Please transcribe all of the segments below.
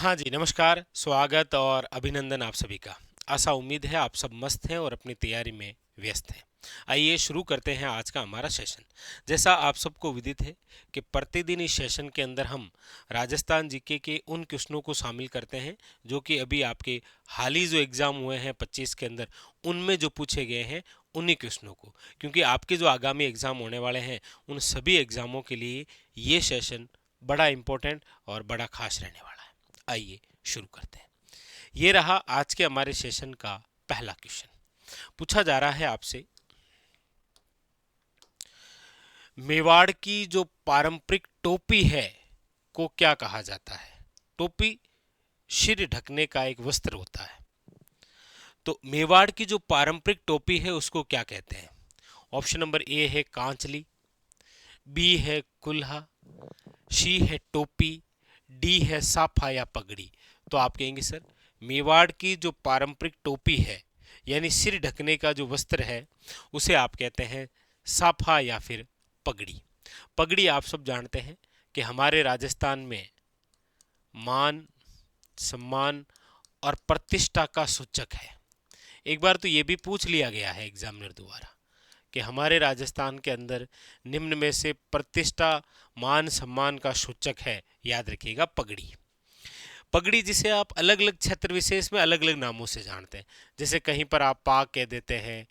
हाँ जी, नमस्कार, स्वागत और अभिनंदन आप सभी का। आशा उम्मीद है आप सब मस्त हैं और अपनी तैयारी में व्यस्त हैं। आइए शुरू करते हैं आज का हमारा सेशन। जैसा आप सबको विदित है कि प्रतिदिन इस सेशन के अंदर हम राजस्थान जीके के उन क्वेश्चनों को शामिल करते हैं जो कि अभी आपके हाल ही जो एग्ज़ाम हुए हैं 25 के अंदर उनमें जो पूछे गए हैं उन्हीं क्वेश्चनों को, क्योंकि आपके जो आगामी एग्ज़ाम होने वाले हैं उन सभी एग्ज़ामों के लिए ये सेशन बड़ा इम्पोर्टेंट और बड़ा खास रहने वाला है। आइए शुरू करते हैं। ये रहा आज के हमारे सेशन का पहला क्वेश्चन। पूछा जा रहा है आपसे, मेवाड़ की जो पारंपरिक टोपी है को क्या कहा जाता है। टोपी सिर ढकने का एक वस्त्र होता है, तो मेवाड़ की जो पारंपरिक टोपी है उसको क्या कहते हैं। ऑप्शन नंबर ए है कांचली, बी है कुल्हा, सी है टोपी, डी है साफा या पगड़ी। तो आप कहेंगे सर, मेवाड़ की जो पारंपरिक टोपी है यानी सिर ढकने का जो वस्त्र है उसे आप कहते हैं साफा या फिर पगड़ी। पगड़ी आप सब जानते हैं कि हमारे राजस्थान में मान, सम्मान और प्रतिष्ठा का सूचक है। एक बार तो ये भी पूछ लिया गया है एग्जामिनर द्वारा कि हमारे राजस्थान के अंदर निम्न में से प्रतिष्ठा, मान, सम्मान का सूचक है। याद रखिएगा पगड़ी। पगड़ी जिसे आप अलग अलग क्षेत्र विशेष में अलग अलग नामों से जानते हैं, जैसे कहीं पर आप पाग कह देते हैं,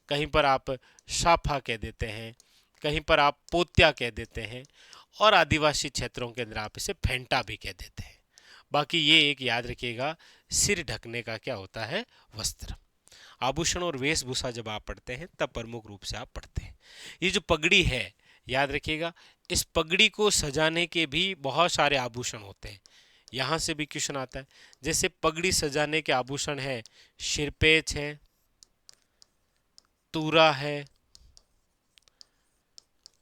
कहीं पर आप साफा कह देते हैं, कहीं पर आप पोत्या कह देते हैं, और आदिवासी क्षेत्रों के अंदर आप इसे फेंटा भी कह देते हैं। बाकी ये एक याद रखिएगा, सिर ढकने का क्या होता है, वस्त्र। आभूषण और वेशभूषा जब आप पढ़ते हैं तब प्रमुख रूप से आप पढ़ते हैं। ये जो पगड़ी है, याद रखिएगा, इस पगड़ी को सजाने के भी बहुत सारे आभूषण होते हैं। यहाँ से भी क्वेश्चन आता है, जैसे पगड़ी सजाने के आभूषण है, सिरपेच है, तूरा है,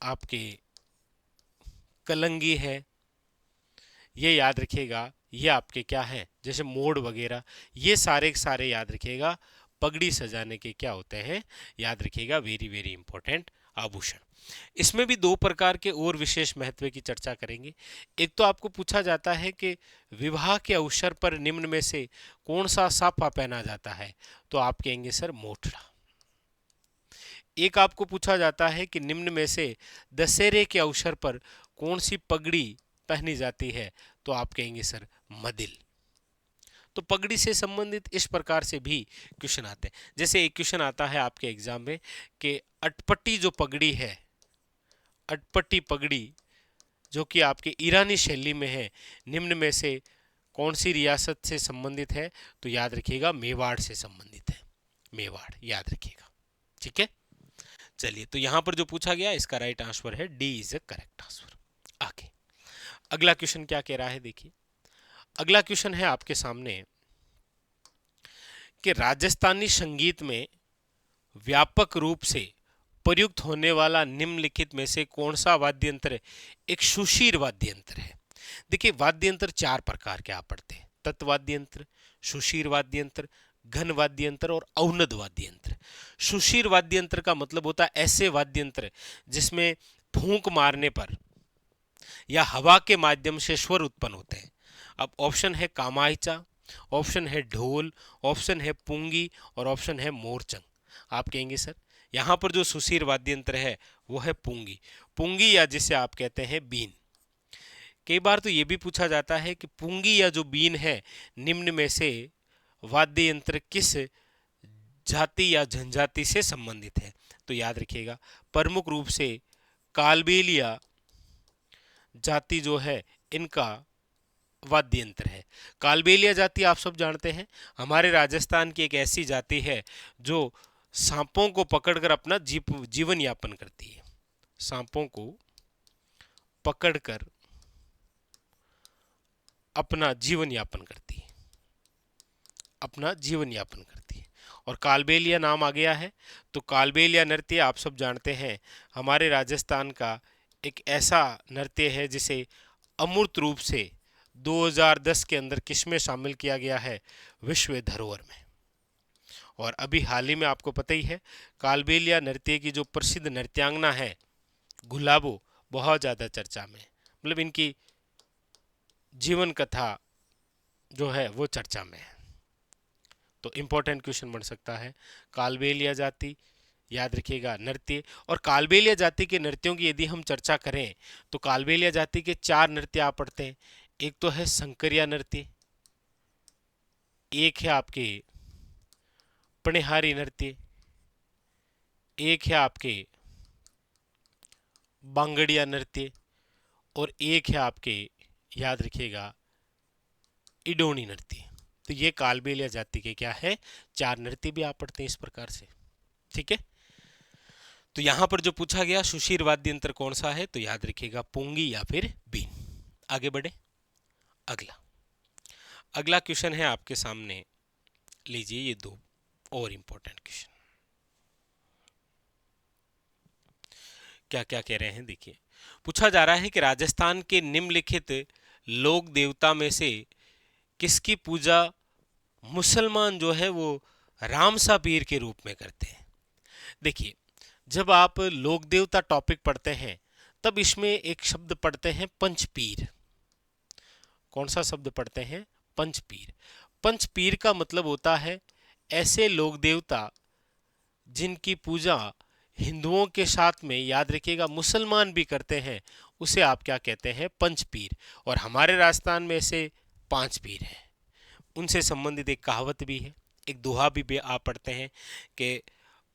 आपके कलंगी है। ये याद रखिएगा, ये आपके क्या है, जैसे मोड़ वगैरह, ये सारे के सारे याद रखिएगा पगड़ी सजाने के क्या होते हैं, याद रखिएगा वेरी वेरी इंपॉर्टेंट आभूषण। इसमें भी दो प्रकार के और विशेष महत्व की चर्चा करेंगे। एक तो आपको पूछा जाता है कि विवाह के अवसर पर निम्न में से कौन सा साफा पहना जाता है, तो आप कहेंगे सर मोटड़ा। एक आपको पूछा जाता है कि निम्न में से दशहरे के अवसर पर कौन सी पगड़ी पहनी जाती है, तो आप कहेंगे सर मदिल। तो पगड़ी से संबंधित इस प्रकार से भी क्वेश्चन आते हैं। जैसे एक क्वेश्चन आता है आपके एग्जाम में कि अटपटी जो पगड़ी है, अटपटी पगड़ी जो कि आपके ईरानी शैली में है, निम्न में से कौन सी रियासत से संबंधित है, तो याद रखिएगा मेवाड़ से संबंधित है। मेवाड़ याद रखिएगा, ठीक है। चलिए, तो यहां पर जो पूछा गया इसका राइट आंसर है D is a correct answer. आगे अगला क्वेश्चन क्या कह रहा है, देखिए। अगला क्वेश्चन है आपके सामने कि राजस्थानी संगीत में व्यापक रूप से प्रयुक्त होने वाला निम्नलिखित में से कौन सा वाद्य यंत्र एक सुशीर वाद्य यंत्र है। देखिए, वाद्य यंत्र चार प्रकार के आप पढ़ते हैं, तत्व वाद्य यंत्र, सुशीर वाद्य यंत्र, घन वाद्य यंत्र और औनद वाद्य यंत्र। सुशीर वाद्य यंत्र का मतलब होता है ऐसे वाद्य यंत्र जिसमें फूंक मारने पर या हवा के माध्यम से स्वर उत्पन्न होते हैं। अब ऑप्शन है कामायचा, ऑप्शन है ढोल, ऑप्शन है पुंगी और ऑप्शन है मोरचंग। आप कहेंगे सर, यहाँ पर जो सुशीर वाद्य यंत्र है वो है पुंगी। पुंगी या जिसे आप कहते हैं बीन। कई बार तो ये भी पूछा जाता है कि पुंगी या जो बीन है निम्न में से वाद्य यंत्र किस जाति या जनजाति से संबंधित है, तो याद रखिएगा प्रमुख रूप से कालबेलिया जाति जो है इनका वाद्य यंत्र है। कालबेलिया जाति आप सब जानते हैं, हमारे राजस्थान की एक ऐसी जाति है जो सांपों को पकड़कर अपना जीवन यापन करती है। सांपों को पकड़कर अपना जीवन यापन करती है, अपना जीवन यापन करती है। और कालबेलिया नाम आ गया है, तो कालबेलिया नृत्य आप सब जानते हैं हमारे राजस्थान का एक ऐसा नृत्य है जिसे अमूर्त रूप से 2010 के अंदर किसमें शामिल किया गया है, विश्व धरोहर में। और अभी हाल ही में आपको पता ही है कालबेलिया नृत्य की जो प्रसिद्ध नृत्यांगना है गुलाबो, बहुत ज़्यादा चर्चा में, मतलब इनकी जीवन कथा जो है वो चर्चा में है। तो इंपॉर्टेंट क्वेश्चन बन सकता है। कालबेलिया जाति, याद रखिएगा नृत्य, और कालबेलिया जाति के नृत्यों की यदि हम चर्चा करें तो कालबेलिया जाति के 4 नृत्य आप पढ़ते हैं। एक तो है संकरिया नृत्य, एक है आपके पणिहारी नृत्य, एक है आपके बांगड़िया नृत्य, और एक है आपके, याद रखिएगा, इडोनी नृत्य। तो ये कालबेलिया जाति के क्या है, 4 नृत्य भी आप पढ़ते हैं इस प्रकार से। ठीक है, तो यहां पर जो पूछा गया सुशीर वाद्य यंत्र कौन सा है, तो याद रखिएगा पुंगी या फिर बीन। आगे बढ़े, अगला क्वेश्चन है आपके सामने, लीजिए ये 2 और इंपॉर्टेंट क्वेश्चन। क्या क्या कह रहे हैं देखिए। पूछा जा रहा है कि राजस्थान के निम्नलिखित लोक देवता में से किसकी पूजा मुसलमान जो है वो रामसा पीर के रूप में करते हैं। देखिए, जब आप लोक देवता टॉपिक पढ़ते हैं तब इसमें एक शब्द पढ़ते हैं पंचपीर। कौन सा शब्द पढ़ते हैं, पंचपीर। पंचपीर का मतलब होता है ऐसे लोक देवता जिनकी पूजा हिंदुओं के साथ में, याद रखिएगा, मुसलमान भी करते हैं, उसे आप क्या कहते हैं, पंचपीर। और हमारे राजस्थान में ऐसे 5 पीर हैं। उनसे संबंधित एक कहावत भी है, एक दोहा भी आप पढ़ते हैं कि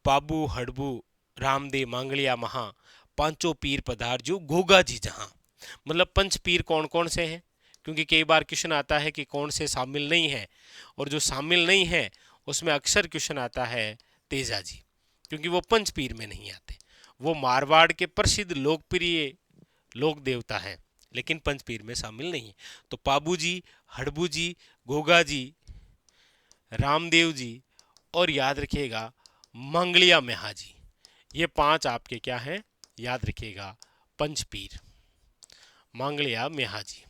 पाबू हड़बू रामदेव मांगलिया महा, पांचों पीर पधार जो गोगा जी जहां। मतलब पंच पीर कौन कौन से हैं, क्योंकि कई बार क्वेश्चन आता है कि कौन से शामिल नहीं है, और जो शामिल नहीं है उसमें अक्सर क्वेश्चन आता है तेजा जी, क्योंकि वो पंच पीर में नहीं आते। वो मारवाड़ के प्रसिद्ध लोकप्रिय लोक देवता हैं, लेकिन पंचपीर में शामिल नहीं है। तो पाबू जी, हड़बू जी, गोगा जी, रामदेव जी, और याद रखिएगा मंगलिया मेहा जी, ये 5 आपके क्या हैं, याद रखिएगा, पंचपीर। मंगलिया मेहा जी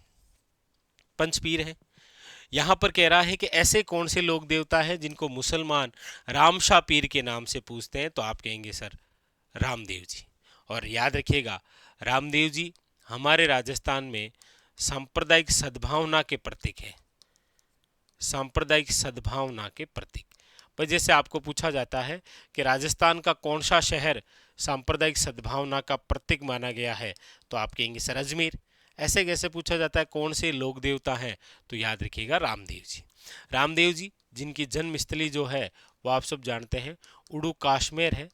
पंचपीर है। यहां पर कह रहा है कि ऐसे कौन से लोक देवता है जिनको मुसलमान रामशाह पीर के नाम से पूछते हैं, तो आप कहेंगे सर रामदेव जी। और याद रखिएगा रामदेव जी हमारे राजस्थान में सांप्रदायिक सद्भावना के प्रतीक है, सांप्रदायिक सद्भावना के प्रतीक। पर जैसे आपको पूछा जाता है कि राजस्थान का कौन सा शहर सांप्रदायिक सद्भावना का प्रतीक माना गया है, तो आप कहेंगे सर अजमेर। ऐसे कैसे पूछा जाता है कौन से लोक देवता हैं, तो याद रखिएगा रामदेव जी। रामदेव जी जिनकी जन्मस्थली जो है वो आप सब जानते हैं उड़ू काश्मीर है,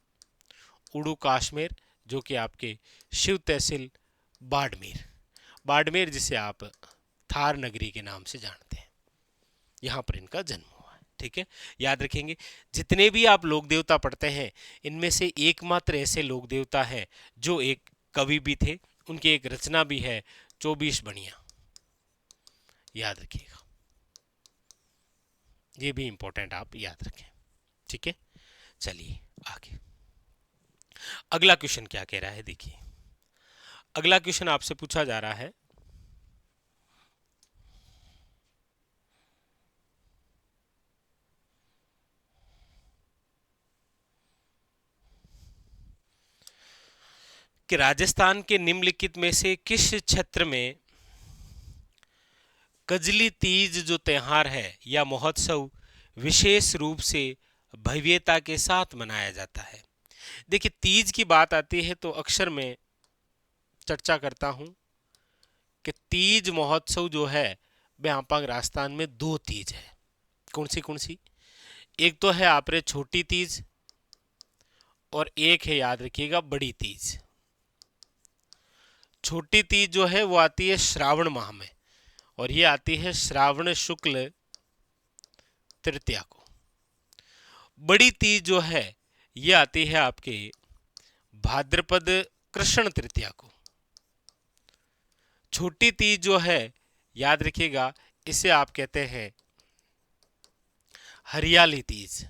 उड़ू काश्मीर, जो कि आपके शिव तहसील बाड़मेर, बाड़मेर जिसे आप थार नगरी के नाम से जानते हैं, यहाँ पर इनका जन्म हुआ है। ठीक है, याद रखेंगे जितने भी आप लोक देवता पढ़ते हैं इनमें से एकमात्र ऐसे लोक देवता हैं जो एक कवि भी थे, उनकी एक रचना भी है 24 बनिया, याद रखिएगा, ये भी इंपॉर्टेंट आप याद रखें। ठीक है, चलिए आगे। अगला क्वेश्चन क्या कह रहा है देखिए। अगला क्वेश्चन आपसे पूछा जा रहा है कि राजस्थान के निम्नलिखित में से किस क्षेत्र में कजली तीज जो त्योहार है या महोत्सव विशेष रूप से भव्यता के साथ मनाया जाता है। देखिए, तीज की बात आती है तो अक्सर मैं चर्चा करता हूं कि तीज महोत्सव जो है वह राजस्थान में 2 तीज है। कौन सी? एक तो है आपरे छोटी तीज और एक है, याद रखिएगा, बड़ी तीज। छोटी तीज जो है वो आती है श्रावण माह में, और ये आती है श्रावण शुक्ल तृतीया को। बड़ी तीज जो है ये आती है आपके भाद्रपद कृष्ण तृतीया को। छोटी तीज जो है, याद रखिएगा, इसे आप कहते हैं हरियाली तीज,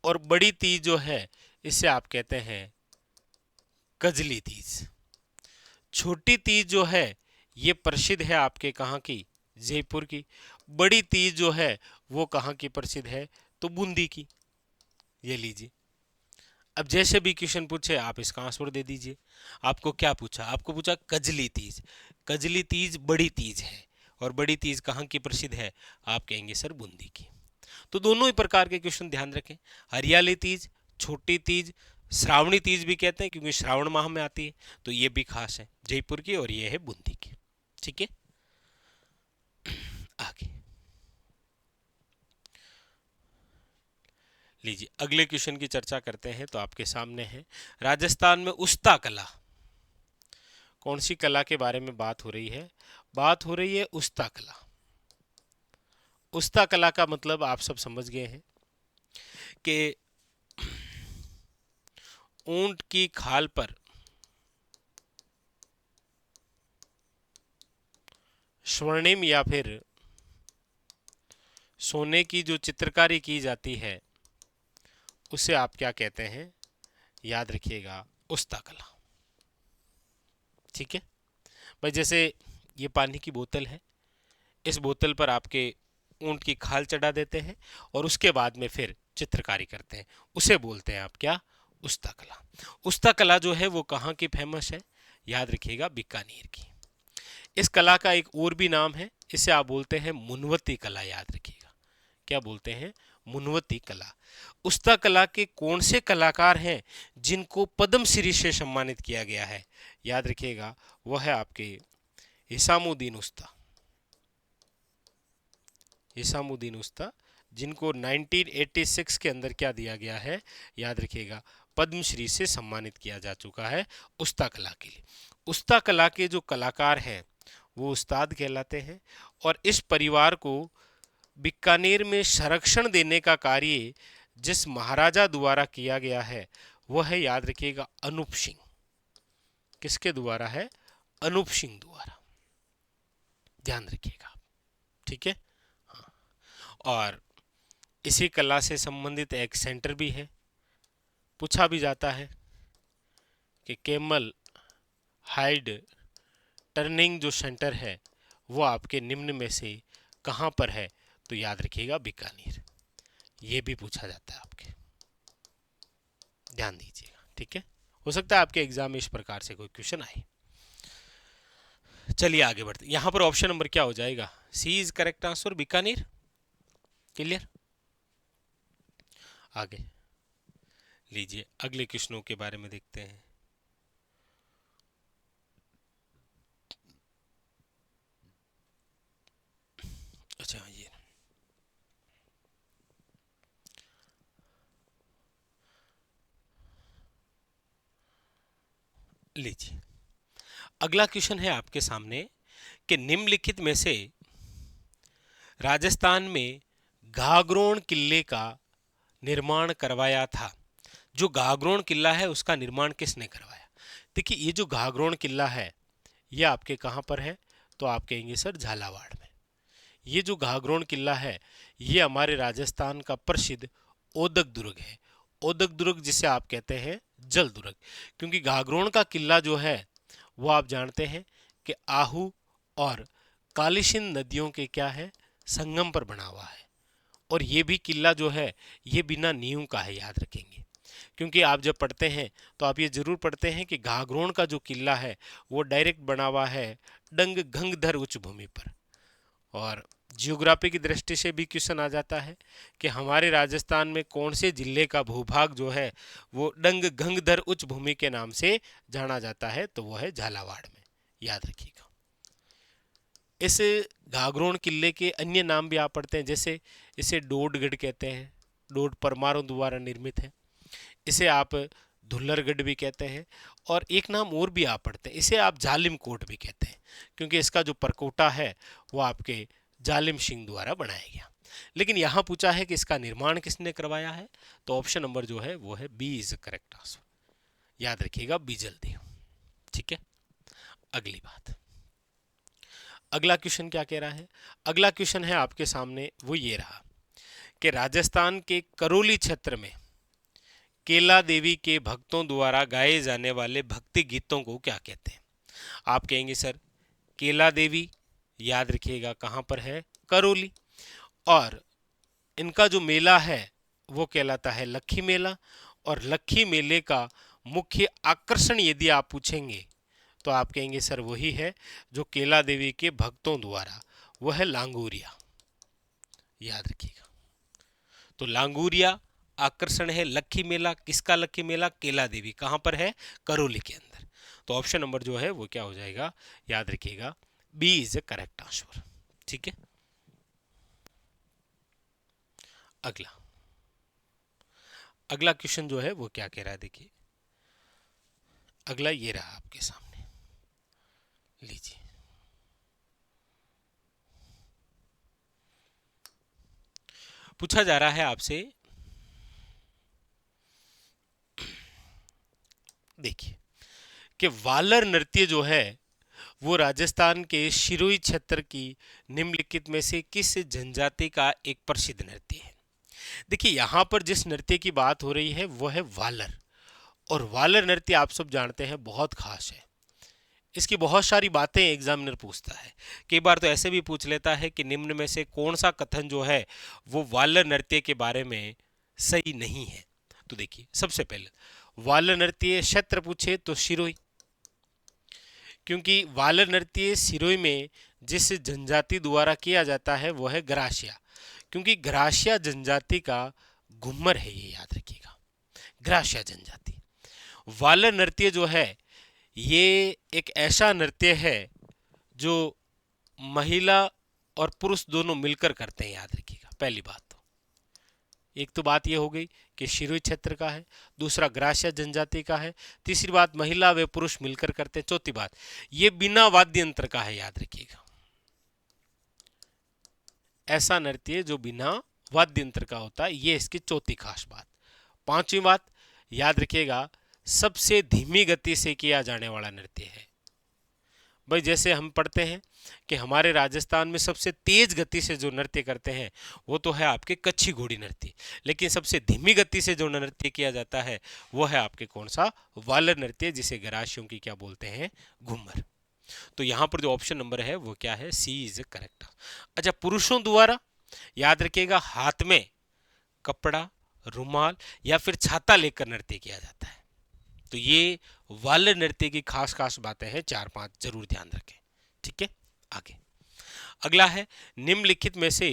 और बड़ी तीज जो है इसे आप कहते हैं कजली तीज। छोटी तीज जो है ये प्रसिद्ध है आपके कहाँ की, जयपुर की। बड़ी तीज जो है वो कहाँ की प्रसिद्ध है, तो बूंदी की। ये लीजिए, अब जैसे भी क्वेश्चन पूछे आप इसका आंसर दे दीजिए। आपको क्या पूछा, आपको पूछा कजली तीज। कजली तीज बड़ी तीज है और बड़ी तीज कहाँ की प्रसिद्ध है? आप कहेंगे सर बूंदी की। तो दोनों ही प्रकार के क्वेश्चन ध्यान रखें। हरियाली तीज, छोटी तीज, श्रावणी तीज भी कहते हैं क्योंकि श्रावण माह में आती है, तो ये भी खास है जयपुर की और ये है बूंदी की। ठीक है, आगे लीजिए अगले क्वेश्चन की चर्चा करते हैं। तो आपके सामने है राजस्थान में उस्ता कला। कौन सी कला के बारे में बात हो रही है? बात हो रही है उस्ता कला। उस्ता कला का मतलब आप सब समझ गए हैं कि ऊंट की खाल पर स्वर्णिम या फिर सोने की जो चित्रकारी की जाती है उसे आप क्या कहते हैं? याद रखिएगा उस्ता कला। ठीक है भाई, जैसे ये पानी की बोतल है, इस बोतल पर आपके ऊंट की खाल चढ़ा देते हैं और उसके बाद में फिर चित्रकारी करते हैं, उसे बोलते हैं आप क्या? उस्ता कला। उस्ता कला जो है वो कहाँ की फेमस है? याद रखिएगा बीकानेर की। इस कला का एक और भी नाम है, इसे आप बोलते हैं मुनवती कला। याद रखिएगा, क्या बोलते हैं? मुनवती कला। उस्ता कला के कौन से कलाकार हैं जिनको पद्मश्री से सम्मानित किया गया है? याद रखिएगा, वह है आपके हिसामुद्दीन उस्ता। हिसामुद्दीन उस्ता, जिनको 1986 के अंदर क्या दिया गया है? याद रखिएगा, पद्मश्री से सम्मानित किया जा चुका है उस्ता कला के लिए। उस्ता कला के जो कलाकार हैं वो उस्ताद कहलाते हैं और इस परिवार को बीकानेर में संरक्षण देने का कार्य जिस महाराजा द्वारा किया गया है वह है, याद रखिएगा, अनूप सिंह। किसके द्वारा है? अनूप सिंह द्वारा। ध्यान रखिएगा, ठीक है। हाँ। और इसी कला से संबंधित एक सेंटर भी है। पूछा भी जाता है कि केमल हाइड टर्निंग जो सेंटर है वो आपके निम्न में से कहाँ पर है? तो याद रखिएगा बीकानेर। ये भी पूछा जाता है आपके, ध्यान दीजिएगा, ठीक है। हो सकता है आपके एग्जाम में इस प्रकार से कोई क्वेश्चन आए। चलिए आगे बढ़ते। यहां पर ऑप्शन नंबर क्या हो जाएगा? C is correct answer, Bikaner. Clear? आगे लीजिए अगले क्वेश्चनों के बारे में देखते हैं। अच्छा ये लीजिए अगला क्वेश्चन है आपके सामने कि निम्नलिखित में से राजस्थान में घाघरोण किले का निर्माण करवाया था। जो घाघरोण किला है उसका निर्माण किसने करवाया? देखिए ये जो घाघरोण किला है ये आपके कहां पर है? तो आप कहेंगे सर झालावाड़ में। ये जो घाघरोण किला है ये हमारे राजस्थान का प्रसिद्ध ओदक दुर्ग है। ओदक दुर्ग जिसे आप कहते हैं जल दुर्ग, क्योंकि घाघरोण का किला जो है वो आप जानते हैं कि आहू और कालीसिंध नदियों के क्या है? संगम पर बना हुआ है। और ये भी किला जो है ये बिना नींव का है, याद रखेंगे। क्योंकि आप जब पढ़ते हैं तो आप ये जरूर पढ़ते हैं कि घाघरोण का जो किला है वो डायरेक्ट बना हुआ है डंग घंगधर उच्च भूमि पर। और जियोग्राफी की दृष्टि से भी क्वेश्चन आ जाता है कि हमारे राजस्थान में कौन से जिले का भूभाग जो है वो डंग घंगधर उच्च भूमि के नाम से जाना जाता है? तो वो है झालावाड़ में। याद रखिएगा। इस घाघरोण किले के अन्य नाम भी आप पढ़ते हैं, जैसे इसे डोडगढ़ कहते हैं, डोड परमारों द्वारा निर्मित है। इसे आप धुल्लरगढ़ भी कहते हैं और एक नाम और भी आप पढ़ते हैं, इसे आप जालिम कोट भी कहते हैं, क्योंकि इसका जो परकोटा है वो आपके जालिम सिंह द्वारा बनाया गया। लेकिन यहाँ पूछा है कि इसका निर्माण किसने करवाया है? तो ऑप्शन नंबर जो है वो है बी इज करेक्ट आंसर। याद रखिएगा बीजल देव। ठीक है, अगली बात, अगला क्वेश्चन क्या कह रहा है? अगला क्वेश्चन है आपके सामने वो ये रहा कि राजस्थान के करौली क्षेत्र में केला देवी के भक्तों द्वारा गाए जाने वाले भक्ति गीतों को क्या कहते हैं? आप कहेंगे सर केला देवी। याद रखिएगा कहाँ पर है? करौली। और इनका जो मेला है वो कहलाता है लक्खी मेला। और लक्खी मेले का मुख्य आकर्षण यदि आप पूछेंगे तो आप कहेंगे सर वही है जो केला देवी के भक्तों द्वारा वो है लांगूरिया, याद रखिएगा। तो लांगूरिया आकर्षण है लक्खी मेला, किसका लक्खी मेला? केला देवी। कहां पर है? करौली के अंदर। तो ऑप्शन नंबर जो है वो क्या हो जाएगा? याद रखिएगा, B is the correct answer. ठीक है, अगला अगला क्वेश्चन जो है वो क्या कह रहा है, देखिए अगला ये रहा आपके सामने, लीजिए। पूछा जा रहा है आपसे, देखिए कि वालर नृत्य जो है वो राजस्थान के शिरोई क्षेत्र की निम्नलिखित में से किस जनजाति का एक प्रसिद्ध नृत्य है? देखिए यहां पर जिस नृत्य की बात हो रही है वो है वालर, और वालर नृत्य आप सब जानते हैं बहुत खास है। इसकी बहुत सारी बातें एग्जामिनर पूछता है, कई बार तो ऐसे भी पूछ लेता है कि निम्न में से कौन सा कथन जो है वो वालर नृत्य के बारे में सही नहीं है। तो देखिए सबसे पहले वालर नृत्य क्षेत्र पूछे तो सिरोही, क्योंकि वालर नृत्य सिरोही में जिस जनजाति द्वारा किया जाता है वो है ग्रासिया, क्योंकि ग्रासिया जनजाति का घूमर है, ये याद रखिएगा, ग्रासिया जनजाति। वालर नृत्य जो है ये एक ऐसा नृत्य है जो महिला और पुरुष दोनों मिलकर करते हैं, याद रखिएगा। पहली बात तो एक तो बात ये हो गई कि सिरोही क्षेत्र का है, दूसरा ग्रासिया जनजाति का है, तीसरी बात महिला व पुरुष मिलकर करते हैं, चौथी बात ये बिना वाद्य यंत्र का है, याद रखिएगा। ऐसा नृत्य जो बिना वाद्य यंत्र का होता है, ये इसकी चौथी खास बात। पांचवी बात याद रखिएगा, सबसे धीमी गति से किया जाने वाला नृत्य है। भाई जैसे हम पढ़ते हैं कि हमारे राजस्थान में सबसे तेज गति से जो नृत्य करते हैं वो तो है आपके कच्छी घोड़ी नृत्य, लेकिन सबसे धीमी गति से जो नृत्य किया जाता है वो है आपके कौन सा? वालर नृत्य, जिसे गरासियों की क्या बोलते हैं? घूमर। तो यहां पर जो ऑप्शन नंबर है वो क्या है? सी इज करेक्ट। अच्छा, पुरुषों द्वारा याद रखिएगा हाथ में कपड़ा, रुमाल या फिर छाता लेकर नृत्य किया जाता है। तो ये वालर नृत्य की खास खास बातें हैं, 4-5 जरूर ध्यान रखें। ठीक है, आगे अगला है, निम्नलिखित में से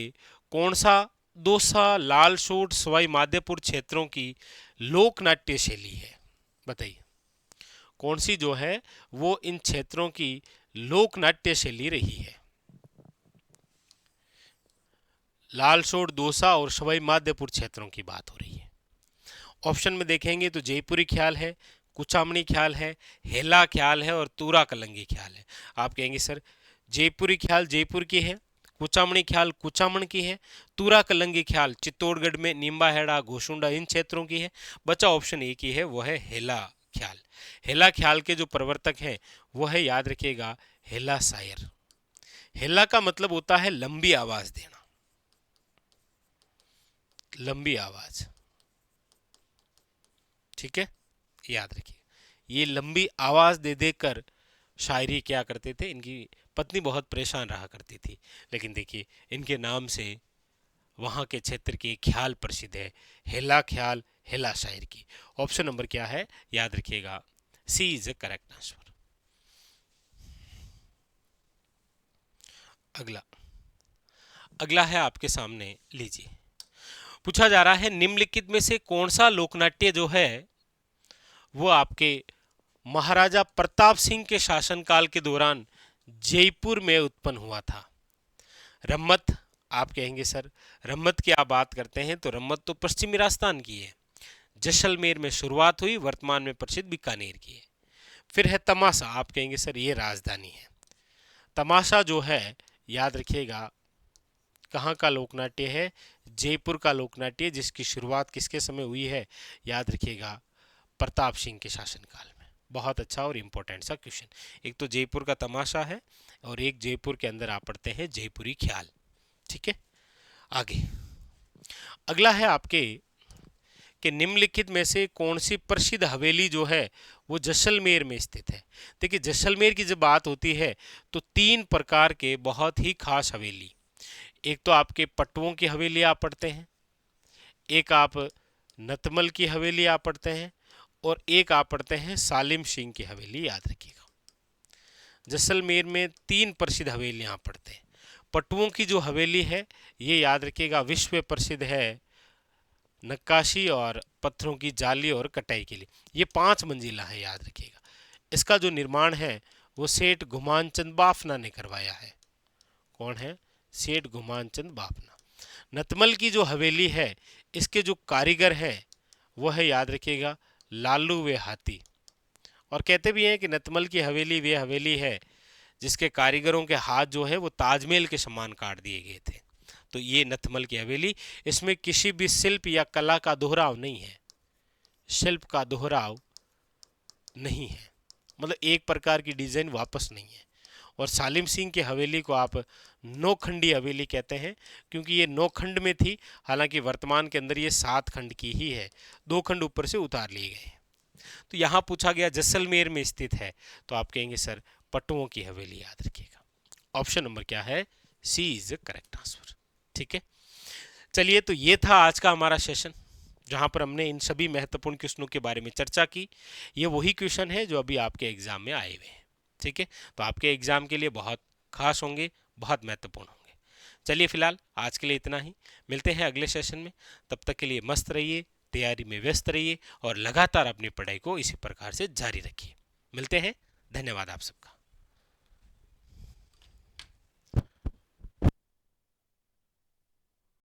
कौन सा दौसा, लालसोट, सवाई माधोपुर क्षेत्रों की लोक नाट्य शैली है? बताइए कौन सी जो है वो इन क्षेत्रों की लोक नाट्य शैली रही है? लालसोट, दौसा और सवाई माधोपुर क्षेत्रों की बात हो रही है। ऑप्शन में देखेंगे तो जयपुरी ख्याल है, कुचामणी ख्याल है, हेला ख्याल है और तूरा कलंगी ख्याल है। आप कहेंगे सर जयपुरी ख्याल जयपुर की है, कुचामणी ख्याल कुचामण की है, तूरा कलंगी ख्याल चित्तौड़गढ़ में नींबा हेड़ा घोसुंडा इन क्षेत्रों की है। बचा ऑप्शन एक ही है, वो है हेला ख्याल। हेला ख्याल के जो प्रवर्तक हैं वो है, याद रखिएगा, हेला शायर। हेला का मतलब होता है लंबी आवाज देना, लंबी आवाज। ठीक है, याद रखिए, ये लंबी आवाज दे देकर शायरी क्या करते थे, इनकी पत्नी बहुत परेशान रहा करती थी, लेकिन देखिए इनके नाम से वहां के क्षेत्र के ख्याल प्रसिद्ध है, हेला ख्याल, हेला शायर की। ऑप्शन नंबर क्या है? याद रखिएगा, सी इज ए करेक्ट आंसर। अगला अगला है आपके सामने, लीजिए। पूछा जा रहा है निम्नलिखित में से कौन सा लोकनाट्य जो है वो आपके महाराजा प्रताप सिंह के शासनकाल के दौरान जयपुर में उत्पन्न हुआ था? रम्मत। आप कहेंगे सर रम्मत की आप बात करते हैं तो रम्मत तो पश्चिमी राजस्थान की है, जैसलमेर में शुरुआत हुई, वर्तमान में प्रसिद्ध बीकानेर की है। फिर है तमाशा। आप कहेंगे सर ये राजधानी है। तमाशा जो है याद रखिएगा कहाँ का लोकनाट्य है? जयपुर का लोकनाट्य, जिसकी शुरुआत किसके समय हुई है? याद रखिएगा प्रताप सिंह के शासनकाल में। बहुत अच्छा और इम्पोर्टेंट सा क्वेश्चन। एक तो जयपुर का तमाशा है और एक जयपुर के अंदर आप पढ़ते हैं जयपुरी ख्याल। ठीक है, आगे अगला है आपके कि निम्नलिखित में से कौन सी प्रसिद्ध हवेली जो है वो जैसलमेर में स्थित है? देखिए जैसलमेर की जब बात होती है तो 3 प्रकार के बहुत ही खास हवेली, एक तो आपके पटवों की हवेली आप पढ़ते हैं, एक आप नतमल की हवेली आप पढ़ते हैं, और एक आप पढ़ते हैं सालिम सिंह की हवेली। याद रखिएगा जैसलमेर में 3 प्रसिद्ध हवेलियां आप पढ़ते हैं। पट्टुओं की जो हवेली है ये याद रखिएगा विश्व प्रसिद्ध है नक्काशी और पत्थरों की जाली और कटाई के लिए। ये 5 मंजिला है, याद रखिएगा। इसका जो निर्माण है वो सेठ घुमानचंद बाफना ने करवाया है। कौन है? सेठ घुमानचंद बाफना। नतमल की जो हवेली है इसके जो कारीगर हैं वो है, याद रखिएगा, लालू वे हाथी। और कहते भी हैं कि नतमल की हवेली वे हवेली है जिसके कारीगरों के हाथ जो है वो ताजमहल के समान काट दिए गए थे। तो ये नतमल की हवेली, इसमें किसी भी शिल्प या कला का दोहराव नहीं है, शिल्प का दोहराव नहीं है, मतलब एक प्रकार की डिजाइन वापस नहीं है। और सालिम सिंह की हवेली को आप नौखंडी हवेली कहते हैं क्योंकि ये 9 खंड में थी, हालांकि वर्तमान के अंदर ये 7 खंड की ही है, 2 खंड ऊपर से उतार लिए गए। तो यहाँ पूछा गया जैसलमेर में स्थित है, तो आप कहेंगे सर पट्टुओं की हवेली, याद रखिएगा। ऑप्शन नंबर क्या है? सी इज करेक्ट आंसर। ठीक है, चलिए, तो ये था आज का हमारा सेशन जहाँ पर हमने इन सभी महत्वपूर्ण क्वेश्चनों के बारे में चर्चा की। ये वही क्वेश्चन है जो अभी आपके एग्जाम में आए हुए हैं। ठीक है, तो आपके एग्जाम के लिए बहुत खास होंगे, बहुत महत्वपूर्ण होंगे। चलिए फिलहाल आज के लिए इतना ही, मिलते हैं अगले सेशन में। तब तक के लिए मस्त रहिए, तैयारी में व्यस्त रहिए और लगातार अपनी पढ़ाई को इसी प्रकार से जारी रखिए। मिलते हैं, धन्यवाद आप सबका।